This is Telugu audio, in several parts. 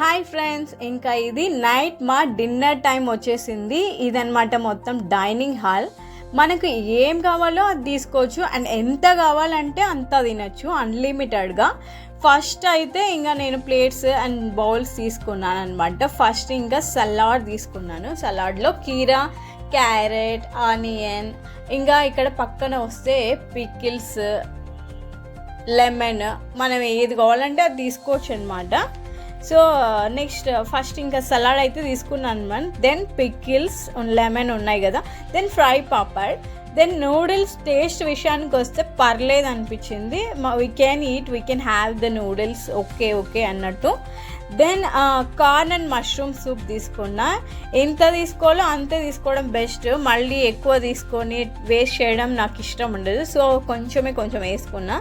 హాయ్ ఫ్రెండ్స్, ఇంకా ఇది నైట్ మా డిన్నర్ టైం వచ్చేసింది. ఇదనమాట మొత్తం డైనింగ్ హాల్. మనకు ఏం కావాలో అది తీసుకోవచ్చు అండ్ ఎంత కావాలంటే అంత తినచ్చు అన్లిమిటెడ్గా. ఫస్ట్ అయితే ఇంకా నేను ప్లేట్స్ అండ్ బౌల్స్ తీసుకున్నాను అనమాట. ఫస్ట్ ఇంకా సలాడ్ తీసుకున్నాను. సలాడ్లో కీరా, క్యారెట్, ఆనియన్, ఇంకా ఇక్కడ పక్కన వస్తే పికిల్స్, లెమన్, మనం ఏది కావాలంటే అది తీసుకోవచ్చు అనమాట. సో నెక్స్ట్ ఫస్ట్ ఇంకా సలాడ్ అయితే తీసుకున్నాను మనం. దెన్ పికిల్స్, లెమన్ ఉన్నాయి కదా. Then fry papad. Then noodles taste విషయానికి వస్తే పర్లేదు అనిపించింది. We can eat, we can have the noodles, okay అన్నట్టు. Then corn and mushroom soup తీసుకున్నా. ఎంత తీసుకోవాలో అంతే తీసుకోవడం బెస్ట్. మళ్ళీ ఎక్కువ తీసుకొని వేస్ట్ చేయడం నాకు ఇష్టం ఉండదు. సో కొంచెం వేసుకున్నా.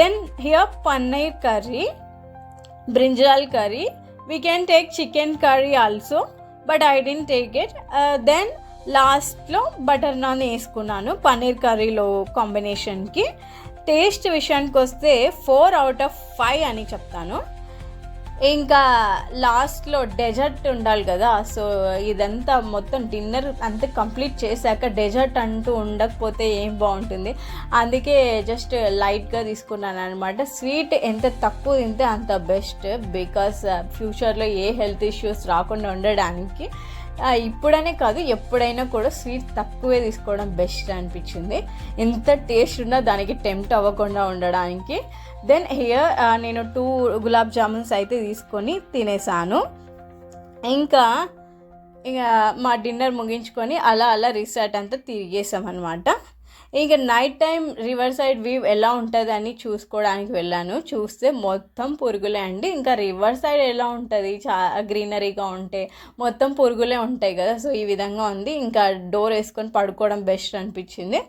Then here paneer curry, brinjal curry. We can take chicken curry also, but I didn't take it. Then లాస్ట్లో బటర్ నాన్ వేసుకున్నాను పన్నీర్ కర్రీలో కాంబినేషన్కి. టేస్ట్ విషయానికి వస్తే 4 out of 5 అని చెప్తాను. ఇంకా లాస్ట్లో డెజర్ట్ ఉండాలి కదా. సో ఇదంతా మొత్తం డిన్నర్ అంతా కంప్లీట్ చేశాక డెజర్ట్ అంటూ ఉండకపోతే ఏం బాగుంటుంది. అందుకే జస్ట్ లైట్గా తీసుకున్నాను అనమాట. స్వీట్ ఎంత తక్కువ తింటే అంత బెస్ట్, బికాస్ ఫ్యూచర్లో ఏ హెల్త్ ఇష్యూస్ రాకుండా ఉండడానికి. ఇప్పుడనే కాదు, ఎప్పుడైనా కూడా స్వీట్ తక్కువే తీసుకోవడం బెస్ట్ అనిపించింది. ఎంత టేస్ట్ ఉన్నా దానికి టెంప్ట్ అవ్వకుండా ఉండడానికి. దెన్ హియర్ నేను 2 గులాబ్ జామున్స్ అయితే తీసుకొని తినేసాను. ఇంకా మా డిన్నర్ ముగించుకొని అలా రిసార్ట్ అంతా తిరిగేసామన్నమాట. ఇంకా night time river side view ఎలా ఉంటుంది అని చూసుకోవడానికి వెళ్ళాను. చూస్తే మొత్తం పురుగులే అండి. ఇంకా రివర్ సైడ్ ఎలా ఉంటుంది, గ్రీనరీగా ఉంటే మొత్తం పురుగులే ఉంటాయి కదా. సో ఈ విధంగా ఉంది. ఇంకా డోర్ వేసుకొని పడుకోవడం బెస్ట్ అనిపించింది.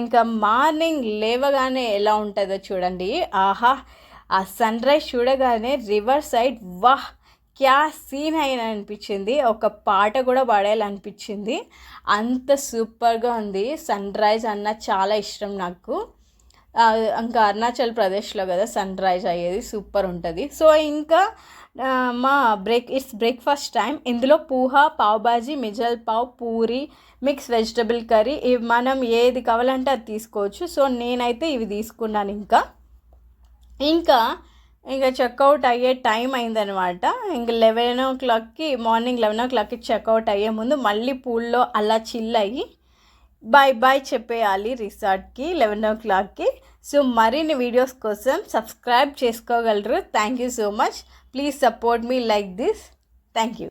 ఇంకా మార్నింగ్ లేవగానే ఎలా ఉంటుందో చూడండి. ఆహా, ఆ సన్ రైజ్ చూడగానే రివర్ సైడ్ వాహ్ క్యా సీన్ అయినా అనిపించింది. ఒక పాట కూడా పాడేయాలనిపించింది. అంత సూపర్గా ఉంది. సన్ రైజ్ అన్న చాలా ఇష్టం నాకు. ఇంకా అరుణాచల్ ప్రదేశ్లో కదా సన్ రైజ్ అయ్యేది, సూపర్ ఉంటుంది. సో ఇంకా మా బ్రేక్ఫాస్ట్ టైం. ఇందులో poha, pav bhaji, misal pav, puri, mix vegetable curry, మనం ఏది కావాలంటే అది తీసుకోవచ్చు. సో నేనైతే ఇవి తీసుకున్నాను. ఇంకా చెక్అవుట్ అయ్యే టైం అయిందనమాట. ఇంకా 11 o'clockకి, మార్నింగ్ 11 o'clockకి చెక్అవుట్ అయ్యే ముందు మళ్ళీ పూల్లో అలా చిల్ అయ్యి బాయ్ చెప్పేయాలి రిసార్ట్కి 11 o'clockకి. సో మరిన్ని వీడియోస్ కోసం సబ్స్క్రైబ్ చేసుకోగలరు. Thank you so much. Please support me like this. Thank you.